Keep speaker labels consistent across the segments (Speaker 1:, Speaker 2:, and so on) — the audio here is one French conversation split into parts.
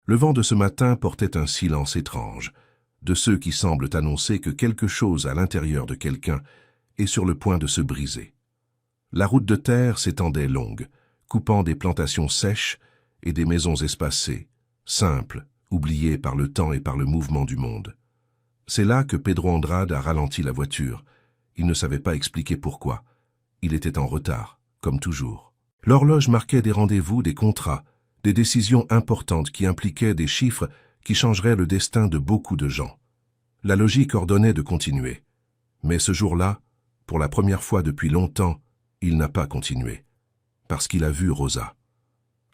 Speaker 1: Le vent de ce matin portait un silence étrange, de ceux qui semblent annoncer que quelque chose à l'intérieur de quelqu'un est sur le point de se briser. La route de terre s'étendait longue, coupant des plantations sèches et des maisons espacées, simples, oubliées par le temps et par le mouvement du monde. C'est là que Pedro Andrade a ralenti la voiture. Il ne savait pas expliquer pourquoi. Il était en retard, comme toujours. L'horloge marquait des rendez-vous, des contrats, des décisions importantes qui impliquaient des chiffres qui changeraient le destin de beaucoup de gens. La logique ordonnait de continuer. Mais ce jour-là, pour la première fois depuis longtemps, il n'a pas continué. Parce qu'il a vu Rosa.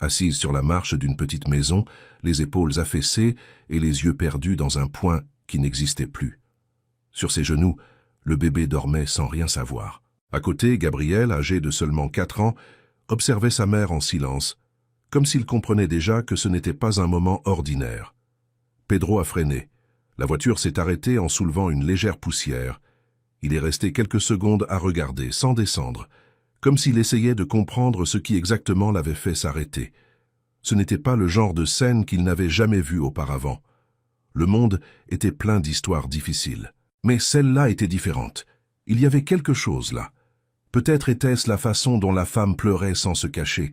Speaker 1: Assise sur la marche d'une petite maison, les épaules affaissées et les yeux perdus dans un point qui n'existait plus. Sur ses genoux, le bébé dormait sans rien savoir. À côté, Gabriel, âgé de seulement 4 ans, observait sa mère en silence, comme s'il comprenait déjà que ce n'était pas un moment ordinaire. Pedro a freiné. La voiture s'est arrêtée en soulevant une légère poussière. Il est resté quelques secondes à regarder, sans descendre, comme s'il essayait de comprendre ce qui exactement l'avait fait s'arrêter. Ce n'était pas le genre de scène qu'il n'avait jamais vue auparavant. Le monde était plein d'histoires difficiles. Mais celle-là était différente. Il y avait quelque chose là. Peut-être était-ce la façon dont la femme pleurait sans se cacher.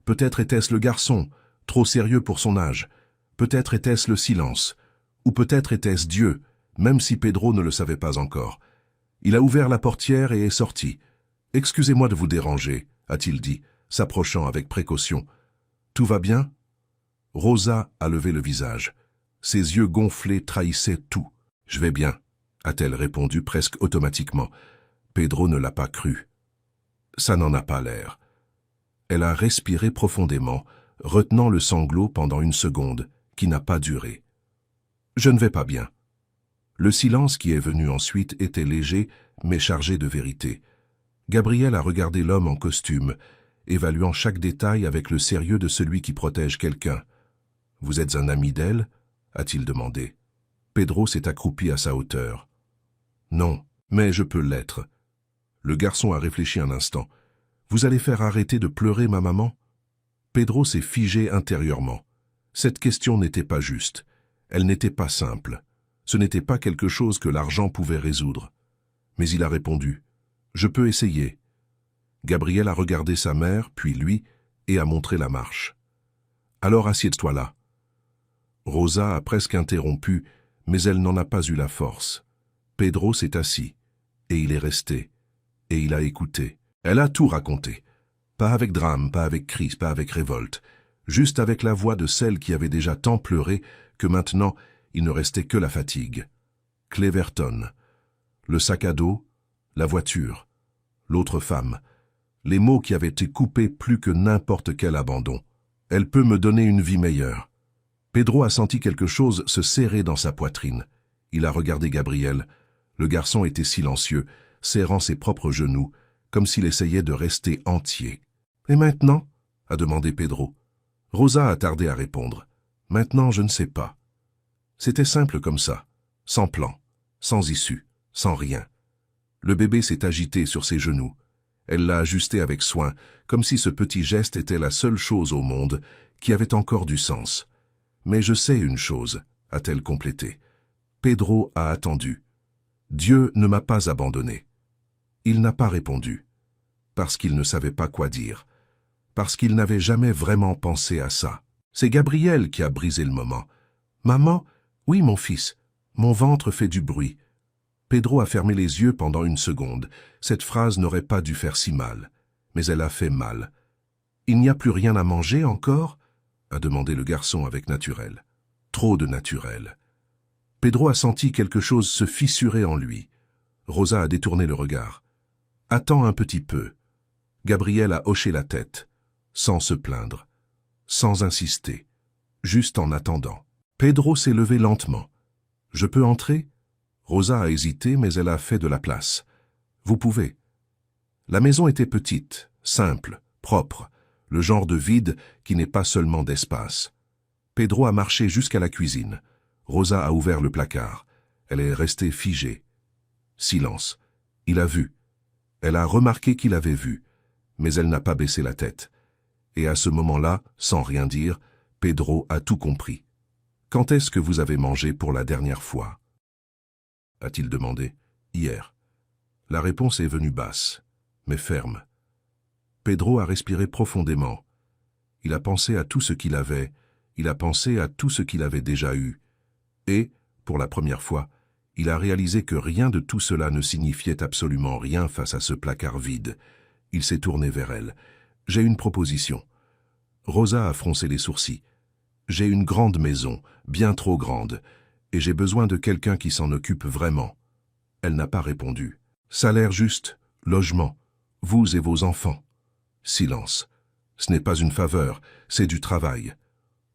Speaker 1: Peut-être était-ce le garçon, trop sérieux pour son âge. Peut-être était-ce le silence. Ou peut-être était-ce Dieu, même si Pedro ne le savait pas encore. Il a ouvert la portière et est sorti. « Excusez-moi de vous déranger », a-t-il dit, s'approchant avec précaution. « Tout va bien ?» Rosa a levé le visage. Ses yeux gonflés trahissaient tout. « Je vais bien », a-t-elle répondu presque automatiquement. Pedro ne l'a pas cru. Ça n'en a pas l'air. Elle a respiré profondément, retenant le sanglot pendant une seconde, qui n'a pas duré. « Je ne vais pas bien. » Le silence qui est venu ensuite était léger, mais chargé de vérité. Gabriel a regardé l'homme en costume, évaluant chaque détail avec le sérieux de celui qui protège quelqu'un. « Vous êtes un ami d'elle » a-t-il demandé. Pedro s'est accroupi à sa hauteur. « Non, mais je peux l'être. » Le garçon a réfléchi un instant. « Vous allez faire arrêter de pleurer ma maman ?» Pedro s'est figé intérieurement. Cette question n'était pas juste. Elle n'était pas simple. Ce n'était pas quelque chose que l'argent pouvait résoudre. Mais il a répondu. « Je peux essayer. » Gabriel a regardé sa mère, puis lui, et a montré la marche. « Alors assieds-toi là. » Rosa a presque interrompu, mais elle n'en a pas eu la force. Pedro s'est assis, et il est resté, et il a écouté. Elle a tout raconté. Pas avec drame, pas avec crise, pas avec révolte, juste avec la voix de celle qui avait déjà tant pleuré que maintenant il ne restait que la fatigue. Cleverton, le sac à dos, la voiture, l'autre femme, les mots qui avaient été coupés plus que n'importe quel abandon. Elle peut me donner une vie meilleure. Pedro a senti quelque chose se serrer dans sa poitrine. Il a regardé Gabriel. Le garçon était silencieux, serrant ses propres genoux, comme s'il essayait de rester entier. « Et maintenant ?» a demandé Pedro. Rosa a tardé à répondre. « Maintenant, je ne sais pas. » C'était simple comme ça, sans plan, sans issue, sans rien. Le bébé s'est agité sur ses genoux. Elle l'a ajusté avec soin, comme si ce petit geste était la seule chose au monde qui avait encore du sens. « Mais je sais une chose », a-t-elle complété. Pedro a attendu. Dieu ne m'a pas abandonné. Il n'a pas répondu, parce qu'il ne savait pas quoi dire, parce qu'il n'avait jamais vraiment pensé à ça. C'est Gabriel qui a brisé le moment. « Maman, oui mon fils, mon ventre fait du bruit. » Pedro a fermé les yeux pendant une seconde. Cette phrase n'aurait pas dû faire si mal, mais elle a fait mal. « Il n'y a plus rien à manger encore ?» a demandé le garçon avec naturel. Trop de naturel. Pedro a senti quelque chose se fissurer en lui. Rosa a détourné le regard. « Attends un petit peu. » Gabriel a hoché la tête, sans se plaindre, sans insister, juste en attendant. Pedro s'est levé lentement. « Je peux entrer ?» Rosa a hésité, mais elle a fait de la place. « Vous pouvez. » La maison était petite, simple, propre, le genre de vide qui n'est pas seulement d'espace. Pedro a marché jusqu'à la cuisine. Rosa a ouvert le placard. Elle est restée figée. Silence. Il a vu. Elle a remarqué qu'il avait vu, mais elle n'a pas baissé la tête. Et à ce moment-là, sans rien dire, Pedro a tout compris. Quand est-ce que vous avez mangé pour la dernière fois? A-t-il demandé. Hier. La réponse est venue basse, mais ferme. Pedro a respiré profondément. Il a pensé à tout ce qu'il avait, il a pensé à tout ce qu'il avait déjà eu. Et, pour la première fois, il a réalisé que rien de tout cela ne signifiait absolument rien face à ce placard vide. Il s'est tourné vers elle. « J'ai une proposition. » Rosa a froncé les sourcils. « J'ai une grande maison, bien trop grande, et j'ai besoin de quelqu'un qui s'en occupe vraiment. » Elle n'a pas répondu. « Salaire juste, logement, vous et vos enfants. » Silence. Ce n'est pas une faveur, c'est du travail.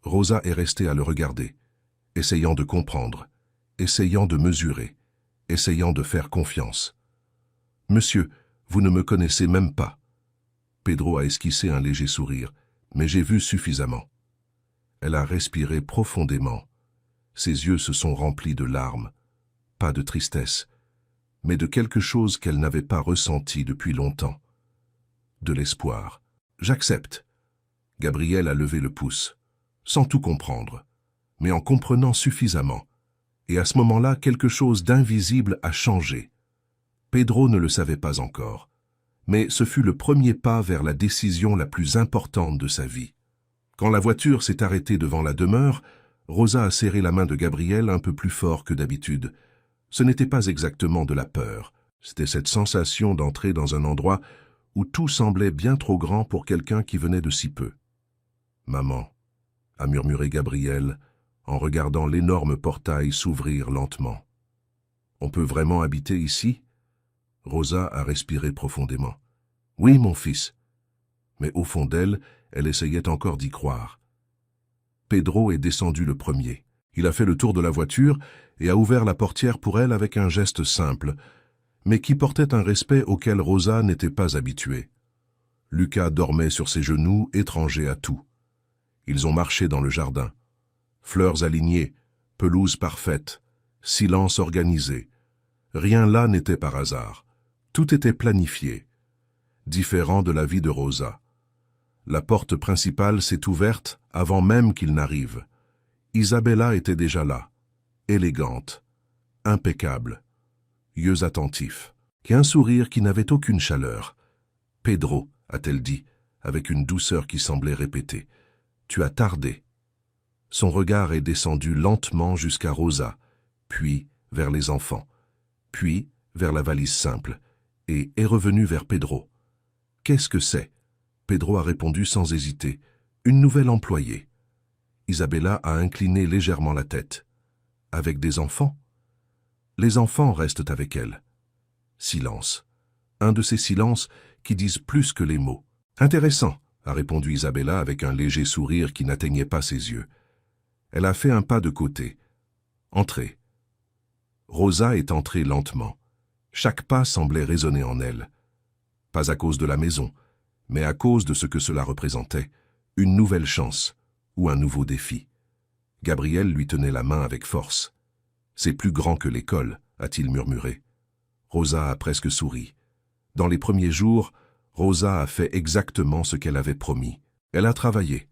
Speaker 1: Rosa est restée à le regarder, essayant de comprendre, essayant de mesurer, essayant de faire confiance. « Monsieur, vous ne me connaissez même pas. » Pedro a esquissé un léger sourire, mais j'ai vu suffisamment. Elle a respiré profondément. Ses yeux se sont remplis de larmes, pas de tristesse, mais de quelque chose qu'elle n'avait pas ressenti depuis longtemps. De l'espoir. « J'accepte. » Gabriel a levé le pouce, sans tout comprendre, mais en comprenant suffisamment. Et à ce moment-là, quelque chose d'invisible a changé. Pedro ne le savait pas encore, mais ce fut le premier pas vers la décision la plus importante de sa vie. Quand la voiture s'est arrêtée devant la demeure, Rosa a serré la main de Gabriel un peu plus fort que d'habitude. Ce n'était pas exactement de la peur, c'était cette sensation d'entrer dans un endroit où tout semblait bien trop grand pour quelqu'un qui venait de si peu. « Maman », a murmuré Gabriel, en regardant l'énorme portail s'ouvrir lentement. « On peut vraiment habiter ici ?» Rosa a respiré profondément. « Oui, mon fils. » Mais au fond d'elle, elle essayait encore d'y croire. Pedro est descendu le premier. Il a fait le tour de la voiture et a ouvert la portière pour elle avec un geste simple, mais qui portait un respect auquel Rosa n'était pas habituée. Lucas dormait sur ses genoux, étranger à tout. Ils ont marché dans le jardin. Fleurs alignées, pelouse parfaite, silence organisé. Rien là n'était par hasard. Tout était planifié. Différent de la vie de Rosa. La porte principale s'est ouverte avant même qu'il n'arrive. Isabella était déjà là, élégante, impeccable, yeux attentifs, et un sourire qui n'avait aucune chaleur. « Pedro », a-t-elle dit, avec une douceur qui semblait répéter, « tu as tardé. » Son regard est descendu lentement jusqu'à Rosa, puis vers les enfants, puis vers la valise simple, et est revenu vers Pedro. « Qu'est-ce que c'est ?» Pedro a répondu sans hésiter. « Une nouvelle employée. » Isabella a incliné légèrement la tête. « Avec des enfants ?» Les enfants restent avec elle. Silence. Un de ces silences qui disent plus que les mots. « Intéressant », a répondu Isabella avec un léger sourire qui n'atteignait pas ses yeux. Elle a fait un pas de côté. « Entrez. » Rosa est entrée lentement. Chaque pas semblait résonner en elle. Pas à cause de la maison, mais à cause de ce que cela représentait, une nouvelle chance ou un nouveau défi. Gabriel lui tenait la main avec force. « C'est plus grand que l'école », a-t-il murmuré. Rosa a presque souri. Dans les premiers jours, Rosa a fait exactement ce qu'elle avait promis. Elle a travaillé.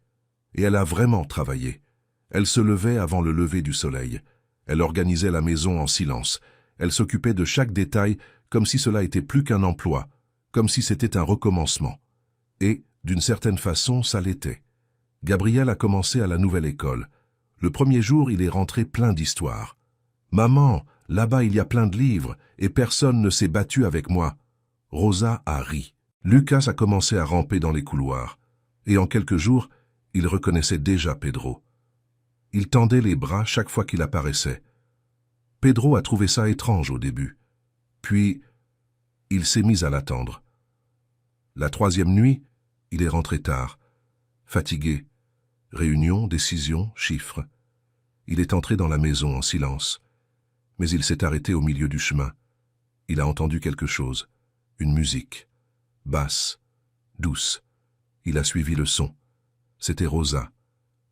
Speaker 1: Et elle a vraiment travaillé. Elle se levait avant le lever du soleil. Elle organisait la maison en silence. Elle s'occupait de chaque détail comme si cela était plus qu'un emploi, comme si c'était un recommencement. Et, d'une certaine façon, ça l'était. Gabriel a commencé à la nouvelle école. Le premier jour, il est rentré plein d'histoires. « Maman, là-bas il y a plein de livres, et personne ne s'est battu avec moi. » Rosa a ri. Lucas a commencé à ramper dans les couloirs. Et en quelques jours, il reconnaissait déjà Pedro. Il tendait les bras chaque fois qu'il apparaissait. Pedro a trouvé ça étrange au début. Puis, il s'est mis à l'attendre. La troisième nuit, il est rentré tard, fatigué. Réunion, décision, chiffres. Il est entré dans la maison en silence. Mais il s'est arrêté au milieu du chemin. Il a entendu quelque chose, une musique, basse, douce. Il a suivi le son. C'était Rosa,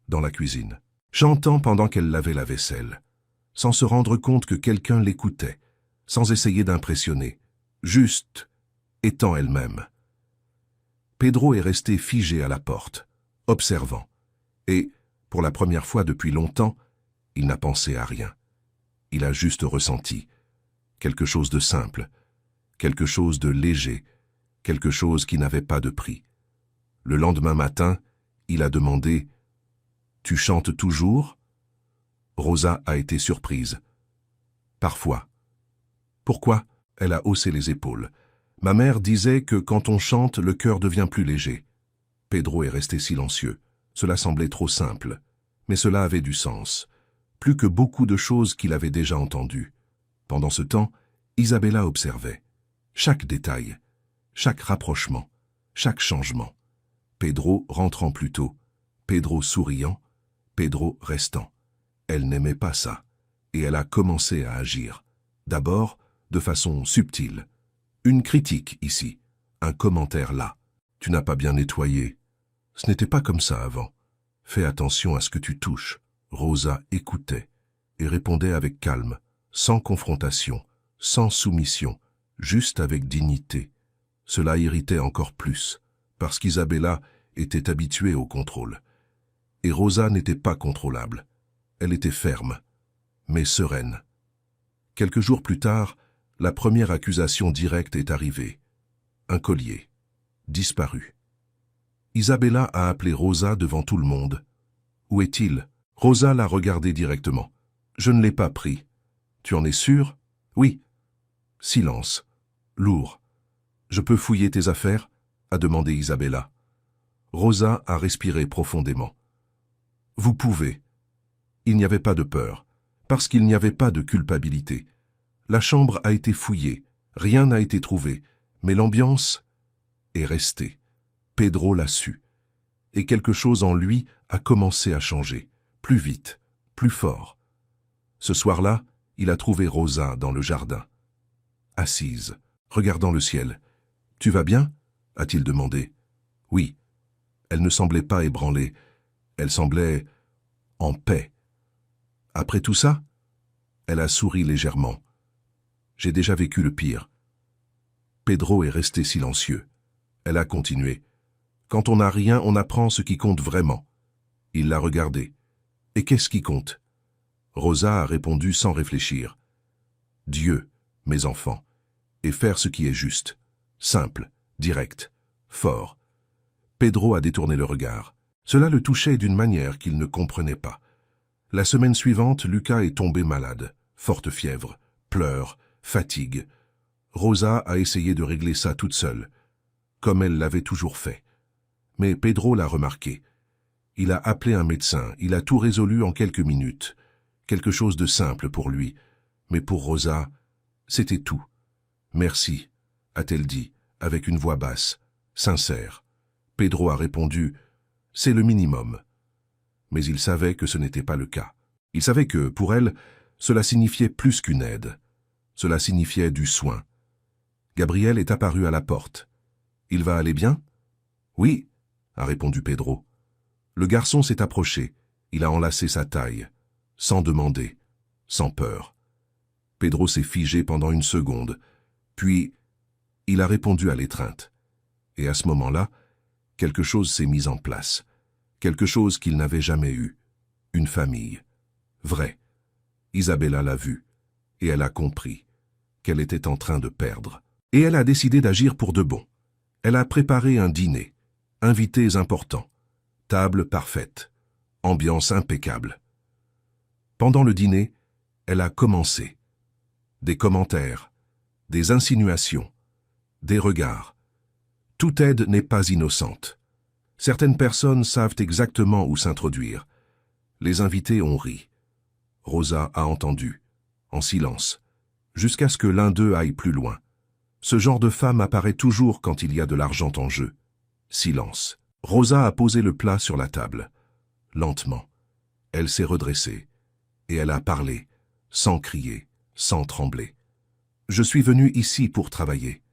Speaker 1: dans la cuisine, chantant pendant qu'elle lavait la vaisselle, sans se rendre compte que quelqu'un l'écoutait, sans essayer d'impressionner, juste étant elle-même. Pedro est resté figé à la porte, observant, et, pour la première fois depuis longtemps, Il n'a pensé à rien. Il a juste ressenti quelque chose de simple, quelque chose de léger, quelque chose qui n'avait pas de prix. Le lendemain matin, il a demandé « Tu chantes toujours ?» Rosa a été surprise. « Parfois. » « Pourquoi ?» Elle a haussé les épaules. « Ma mère disait que quand on chante, le cœur devient plus léger. » Pedro est resté silencieux. Cela semblait trop simple, mais cela avait du sens, plus que beaucoup de choses qu'il avait déjà entendues. Pendant ce temps, Isabella observait. Chaque détail, chaque rapprochement, chaque changement. Pedro rentrant plus tôt, Pedro souriant, Pedro restant. Elle n'aimait pas ça, et elle a commencé à agir. D'abord, de façon subtile. Une critique ici, un commentaire là. Tu n'as pas bien nettoyé. Ce n'était pas comme ça avant. Fais attention à ce que tu touches. Rosa écoutait et répondait avec calme, sans confrontation, sans soumission, juste avec dignité. Cela irritait encore plus, parce qu'Isabella était habituée au contrôle. Et Rosa n'était pas contrôlable. Elle était ferme, mais sereine. Quelques jours plus tard, la première accusation directe est arrivée. Un collier, disparu. Isabella a appelé Rosa devant tout le monde. « Où est-il » Rosa l'a regardé directement. « Je ne l'ai pas pris. »« Tu en es sûr ?»« Oui. » Silence. Lourd. « Je peux fouiller tes affaires ?» a demandé Isabella. Rosa a respiré profondément. « Vous pouvez. » Il n'y avait pas de peur, parce qu'il n'y avait pas de culpabilité. La chambre a été fouillée, rien n'a été trouvé, mais l'ambiance est restée. Pedro l'a su. Et quelque chose en lui a commencé à changer, plus vite, plus fort. Ce soir-là, il a trouvé Rosa dans le jardin, assise, regardant le ciel. « Tu vas bien ?» a-t-il demandé. « Oui. » Elle ne semblait pas ébranlée, elle semblait en paix. Après tout ça, elle a souri légèrement. J'ai déjà vécu le pire. Pedro est resté silencieux. Elle a continué. Quand on n'a rien, on apprend ce qui compte vraiment. Il l'a regardé. Et qu'est-ce qui compte? Rosa a répondu sans réfléchir. Dieu, mes enfants, et faire ce qui est juste. Simple, direct, fort. Pedro a détourné le regard. Cela le touchait d'une manière qu'il ne comprenait pas. La semaine suivante, Lucas est tombé malade. Forte fièvre, pleurs, fatigue. Rosa a essayé de régler ça toute seule, comme elle l'avait toujours fait. Mais Pedro l'a remarqué. Il a appelé un médecin, il a tout résolu en quelques minutes. Quelque chose de simple pour lui, mais pour Rosa, c'était tout. « Merci », a-t-elle dit, avec une voix basse, sincère. Pedro a répondu « C'est le minimum ». Mais il savait que ce n'était pas le cas. Il savait que, pour elle, cela signifiait plus qu'une aide. Cela signifiait du soin. Gabriel est apparu à la porte. « Il va aller bien ?»« Oui », a répondu Pedro. Le garçon s'est approché. Il a enlacé sa taille, sans demander, sans peur. Pedro s'est figé pendant une seconde, puis il a répondu à l'étreinte. Et à ce moment-là, quelque chose s'est mis en place. Quelque chose qu'il n'avait jamais eu. Une famille. Vrai. Isabella l'a vu, et elle a compris qu'elle était en train de perdre. Et elle a décidé d'agir pour de bon. Elle a préparé un dîner, invités importants, table parfaite, ambiance impeccable. Pendant le dîner, elle a commencé. Des commentaires, des insinuations, des regards. Toute aide n'est pas innocente. Certaines personnes savent exactement où s'introduire. Les invités ont ri. Rosa a entendu, en silence, jusqu'à ce que l'un d'eux aille plus loin. Ce genre de femme apparaît toujours quand il y a de l'argent en jeu. Silence. Rosa a posé le plat sur la table. Lentement. Elle s'est redressée. Et elle a parlé, sans crier, sans trembler. « Je suis venue ici pour travailler. »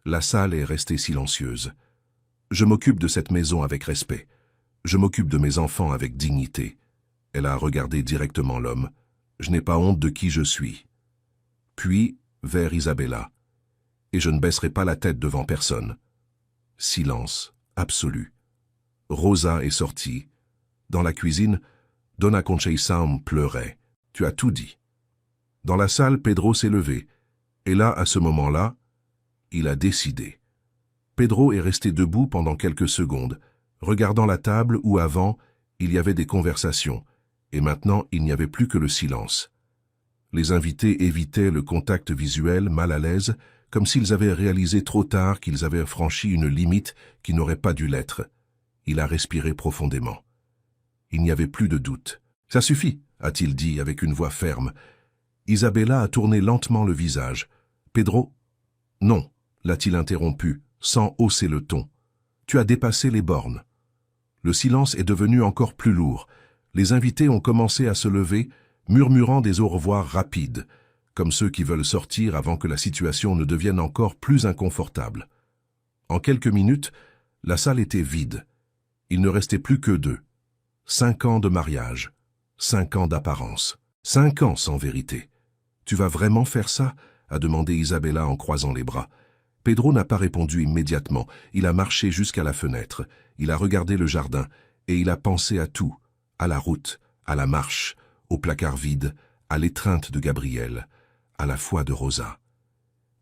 Speaker 1: La salle est restée silencieuse. Je m'occupe de cette maison avec respect. Je m'occupe de mes enfants avec dignité. Elle a regardé directement l'homme. Je n'ai pas honte de qui je suis. Puis, vers Isabella. Et je ne baisserai pas la tête devant personne. Silence absolu. Rosa est sortie. Dans la cuisine, Donna Conceição pleurait. Tu as tout dit. Dans la salle, Pedro s'est levé. Et là, à ce moment-là, il a décidé. Pedro est resté debout pendant quelques secondes, regardant la table où avant, il y avait des conversations, et maintenant il n'y avait plus que le silence. Les invités évitaient le contact visuel, mal à l'aise, comme s'ils avaient réalisé trop tard qu'ils avaient franchi une limite qui n'aurait pas dû l'être. Il a respiré profondément. Il n'y avait plus de doute. « Ça suffit », a-t-il dit avec une voix ferme. Isabella a tourné lentement le visage. « Pedro ?»« Non », l'a-t-il interrompu, sans hausser le ton. « Tu as dépassé les bornes. » Le silence est devenu encore plus lourd. Les invités ont commencé à se lever, murmurant des au revoir rapides, comme ceux qui veulent sortir avant que la situation ne devienne encore plus inconfortable. En quelques minutes, la salle était vide. Il ne restait plus que deux. 5 ans de mariage, 5 ans d'apparence, 5 ans sans vérité. « Tu vas vraiment faire ça ?» a demandé Isabella en croisant les bras. Pedro n'a pas répondu immédiatement. Il a marché jusqu'à la fenêtre. Il a regardé le jardin et il a pensé à tout, à la route, à la marche, au placard vide, à l'étreinte de Gabriel, à la foi de Rosa.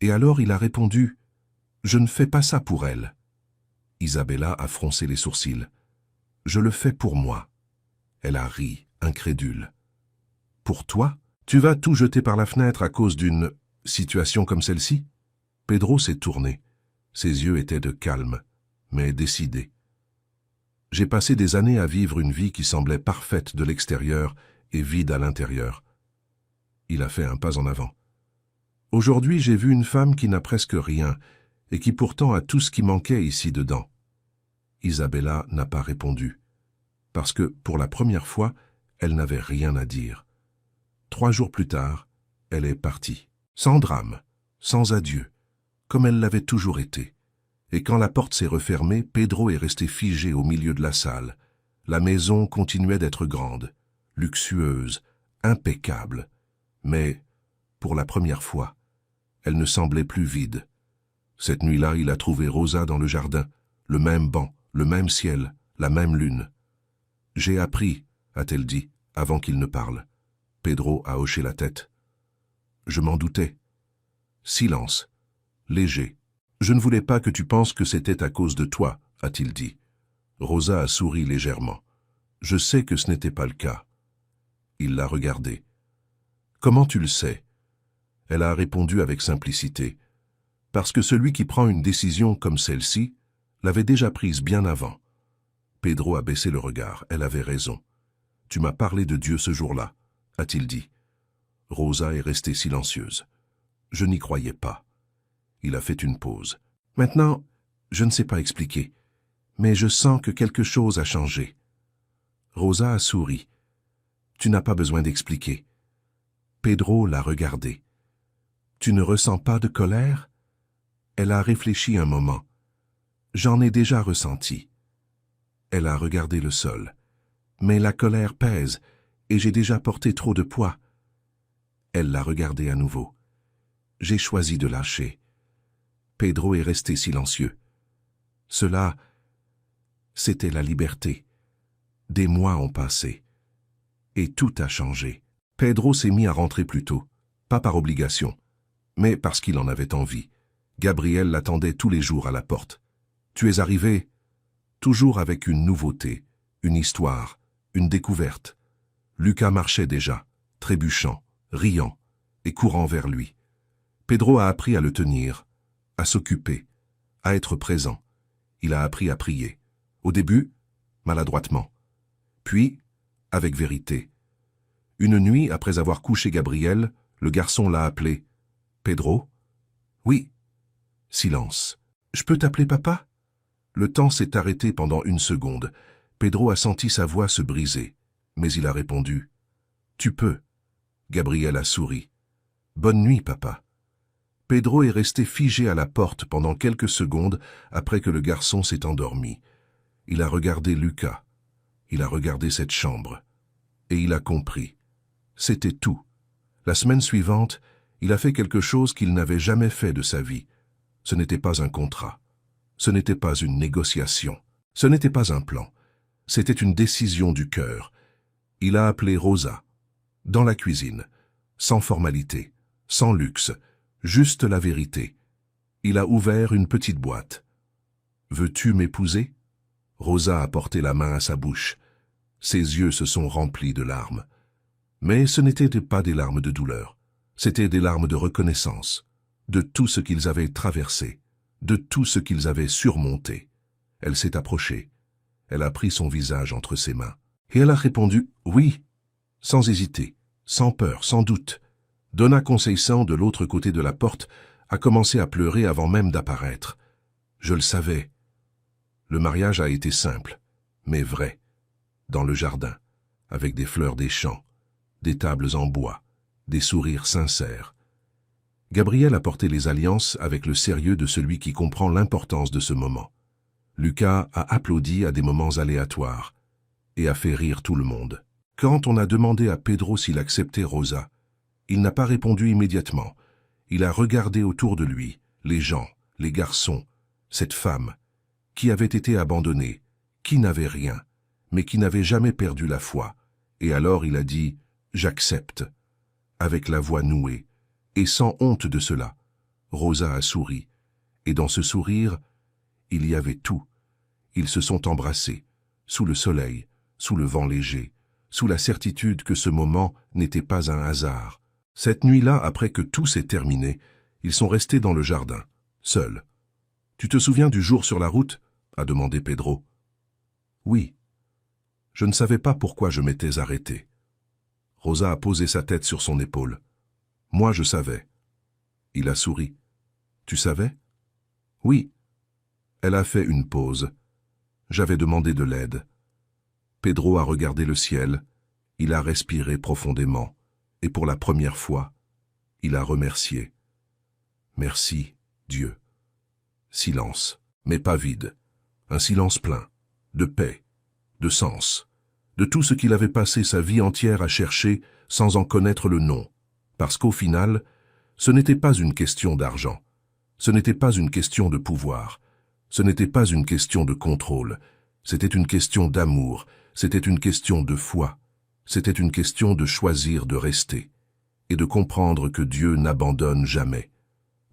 Speaker 1: Et alors il a répondu « Je ne fais pas ça pour elle. » Isabella a froncé les sourcils. « Je le fais pour moi. » Elle a ri, incrédule. « Pour toi ? Tu vas tout jeter par la fenêtre à cause d'une situation comme celle-ci » Pedro s'est tourné. Ses yeux étaient de calme, mais décidés. « J'ai passé des années à vivre une vie qui semblait parfaite de l'extérieur et vide à l'intérieur. » Il a fait un pas en avant. « Aujourd'hui, j'ai vu une femme qui n'a presque rien et qui pourtant a tout ce qui manquait ici dedans. » Isabella n'a pas répondu, parce que, pour la première fois, elle n'avait rien à dire. 3 jours plus tard, elle est partie, sans drame, sans adieu, comme elle l'avait toujours été. Et quand la porte s'est refermée, Pedro est resté figé au milieu de la salle. La maison continuait d'être grande, luxueuse, impeccable. Mais, pour la première fois, elle ne semblait plus vide. Cette nuit-là, il a trouvé Rosa dans le jardin, le même banc, le même ciel, la même lune. « J'ai appris », a-t-elle dit, avant qu'il ne parle. Pedro a hoché la tête. « Je m'en doutais. » Silence, léger. « Je ne voulais pas que tu penses que c'était à cause de toi, » a-t-il dit. Rosa a souri légèrement. « Je sais que ce n'était pas le cas. » Il l'a regardée. « Comment tu le sais ?» Elle a répondu avec simplicité. « Parce que celui qui prend une décision comme celle-ci l'avait déjà prise bien avant. » Pedro a baissé le regard. Elle avait raison. « Tu m'as parlé de Dieu ce jour-là, » a-t-il dit. Rosa est restée silencieuse. « Je n'y croyais pas. » Il a fait une pause. « Maintenant, je ne sais pas expliquer, mais je sens que quelque chose a changé. » Rosa a souri. « Tu n'as pas besoin d'expliquer. » Pedro l'a regardé. « Tu ne ressens pas de colère ?» Elle a réfléchi un moment. « J'en ai déjà ressenti. » Elle a regardé le sol. « Mais la colère pèse, et j'ai déjà porté trop de poids. » Elle l'a regardé à nouveau. « J'ai choisi de lâcher. » Pedro est resté silencieux. Cela, c'était la liberté. Des mois ont passé. Et tout a changé. Pedro s'est mis à rentrer plus tôt, pas par obligation, mais parce qu'il en avait envie. Gabriel l'attendait tous les jours à la porte. « Tu es arrivé ?» Toujours avec une nouveauté, une histoire, une découverte. Lucas marchait déjà, trébuchant, riant et courant vers lui. Pedro a appris à le tenir, à s'occuper, à être présent. Il a appris à prier. Au début, maladroitement. Puis, avec vérité. Une nuit, après avoir couché Gabriel, le garçon l'a appelé. « Pedro ?»« Oui. » Silence. « Je peux t'appeler papa ?» Le temps s'est arrêté pendant une seconde. Pedro a senti sa voix se briser, mais il a répondu. « Tu peux. » Gabriel a souri. « Bonne nuit, papa. » Pedro est resté figé à la porte pendant quelques secondes après que le garçon s'est endormi. Il a regardé Lucas. Il a regardé cette chambre. Et il a compris. C'était tout. La semaine suivante, il a fait quelque chose qu'il n'avait jamais fait de sa vie. Ce n'était pas un contrat. Ce n'était pas une négociation. Ce n'était pas un plan. C'était une décision du cœur. Il a appelé Rosa, dans la cuisine, sans formalité, sans luxe, juste la vérité. Il a ouvert une petite boîte. « Veux-tu m'épouser » Rosa a porté la main à sa bouche. Ses yeux se sont remplis de larmes. Mais ce n'étaient pas des larmes de douleur. C'étaient des larmes de reconnaissance, de tout ce qu'ils avaient traversé, de tout ce qu'ils avaient surmonté. Elle s'est approchée. Elle a pris son visage entre ses mains. Et elle a répondu « oui », sans hésiter, sans peur, sans doute. Donna Conceição, de l'autre côté de la porte, a commencé à pleurer avant même d'apparaître. Je le savais. Le mariage a été simple, mais vrai. Dans le jardin, avec des fleurs des champs, des tables en bois, des sourires sincères. Gabriel a porté les alliances avec le sérieux de celui qui comprend l'importance de ce moment. Lucas a applaudi à des moments aléatoires et a fait rire tout le monde. Quand on a demandé à Pedro s'il acceptait Rosa, il n'a pas répondu immédiatement. Il a regardé autour de lui, les gens, les garçons, cette femme, qui avait été abandonnée, qui n'avait rien, mais qui n'avait jamais perdu la foi. Et alors il a dit « J'accepte », avec la voix nouée, et sans honte de cela. Rosa a souri, et dans ce sourire, il y avait tout. Ils se sont embrassés, sous le soleil, sous le vent léger, sous la certitude que ce moment n'était pas un hasard. Cette nuit-là, après que tout s'est terminé, ils sont restés dans le jardin, seuls. « Tu te souviens du jour sur la route ?» a demandé Pedro. « Oui. Je ne savais pas pourquoi je m'étais arrêté. » Rosa a posé sa tête sur son épaule. « Moi, je savais. » Il a souri. « Tu savais ?»« Oui. » Elle a fait une pause. J'avais demandé de l'aide. Pedro a regardé le ciel. Il a respiré profondément. Et pour la première fois, il a remercié. « Merci, Dieu. » Silence, mais pas vide. Un silence plein, de paix, de sens, de tout ce qu'il avait passé sa vie entière à chercher sans en connaître le nom. Parce qu'au final, ce n'était pas une question d'argent, ce n'était pas une question de pouvoir, ce n'était pas une question de contrôle, c'était une question d'amour, c'était une question de foi, c'était une question de choisir de rester et de comprendre que Dieu n'abandonne jamais,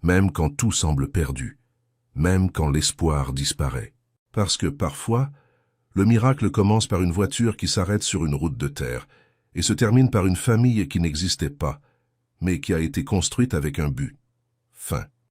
Speaker 1: même quand tout semble perdu, même quand l'espoir disparaît. Parce que parfois, le miracle commence par une voiture qui s'arrête sur une route de terre et se termine par une famille qui n'existait pas, mais qui a été construite avec un but. Fin.